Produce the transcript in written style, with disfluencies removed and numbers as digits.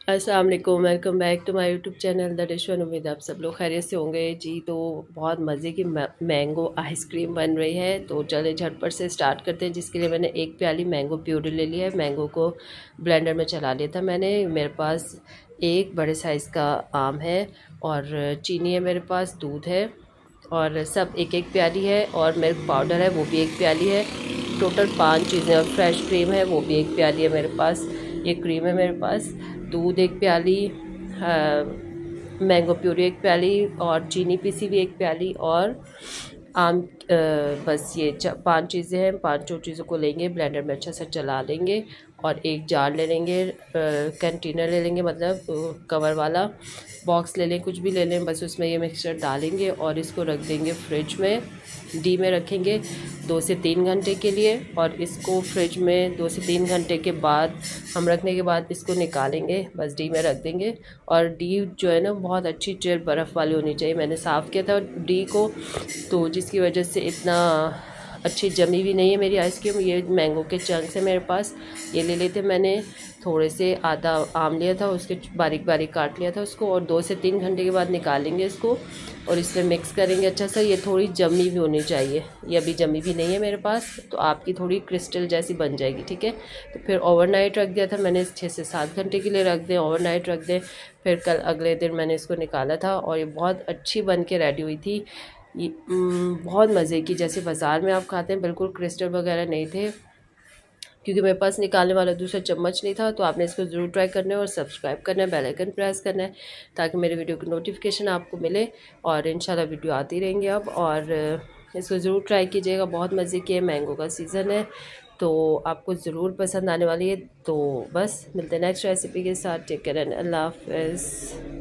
अस्सलाम वालेकुम, welcome back to my YouTube channel the dish one. उम्मीद आप सब लोग खैरियत से होंगे जी। तो बहुत मज़े की मैंगो आइसक्रीम बन रही है, तो चले झटपट से स्टार्ट करते हैं। जिसके लिए मैंने एक प्याली मैंगो प्यूरी ले लिया है। मैंगो को ब्लेंडर में चला लिया था मैंने। मेरे पास एक बड़े साइज़ का आम है और चीनी है, मेरे पास दूध है और सब एक एक प्याली है, और मिल्क पाउडर है वो भी एक प्याली है। टोटल 5 चीज़ें, और फ्रेश क्रीम है वो भी एक प्याली है मेरे पास। ये क्रीम है मेरे पास, दूध एक प्याली, मैंगो प्यूरी एक प्याली, और चीनी पीसी भी एक प्याली, और आम बस ये 5 चीज़ें हैं। 5 चीज़ों को लेंगे, ब्लेंडर में अच्छा से चला लेंगे, और एक जार ले लेंगे, कंटेनर ले लेंगे, मतलब कवर वाला बॉक्स ले लें, कुछ भी ले लें, बस उसमें ये मिक्सचर डालेंगे और इसको रख देंगे फ्रिज में। डी में रखेंगे 2 से 3 घंटे के लिए, और इसको फ्रिज में 2 से 3 घंटे के बाद हम रखने के बाद इसको निकालेंगे, बस डी में रख देंगे। और डी जो है ना, बहुत अच्छी चिल बर्फ़ वाली होनी चाहिए। मैंने साफ़ किया था डी को, तो जिसकी वजह से इतना अच्छी जमी भी नहीं है मेरी आइसक्रीम। ये मैंगो के चंक्स है मेरे पास, ये ले लेते मैंने। थोड़े से आधा आम लिया था, उसके बारीक बारीक काट लिया था उसको, और 2 से 3 घंटे के बाद निकालेंगे इसको और इसमें मिक्स करेंगे अच्छा सा। ये थोड़ी जमी भी होनी चाहिए, ये अभी जमी भी नहीं है मेरे पास, तो आपकी थोड़ी क्रिस्टल जैसी बन जाएगी, ठीक है। तो फिर ओवरनाइट रख दिया था मैंने, 6 से 7 घंटे के लिए रख दें, ओवरनाइट रख दें। फिर कल अगले दिन मैंने इसको निकाला था और ये बहुत अच्छी बन के रेडी हुई थी। ये बहुत मज़े की, जैसे बाज़ार में आप खाते हैं, बिल्कुल क्रिस्टल वगैरह नहीं थे, क्योंकि मेरे पास निकालने वाला दूसरा चम्मच नहीं था। तो आपने इसको ज़रूर ट्राई करना है और सब्सक्राइब करना है, बेल आइकन प्रेस करना है, ताकि मेरे वीडियो की नोटिफिकेशन आपको मिले, और इंशाल्लाह वीडियो आती रहेंगी अब। और इसको ज़रूर ट्राई कीजिएगा, बहुत मज़े की है, मैंगो का सीज़न है, तो आपको ज़रूर पसंद आने वाली है। तो बस मिलते हैं नेक्स्ट रेसिपी के साथ। टेक केयर एंड अल्लाह हाफ़िज़।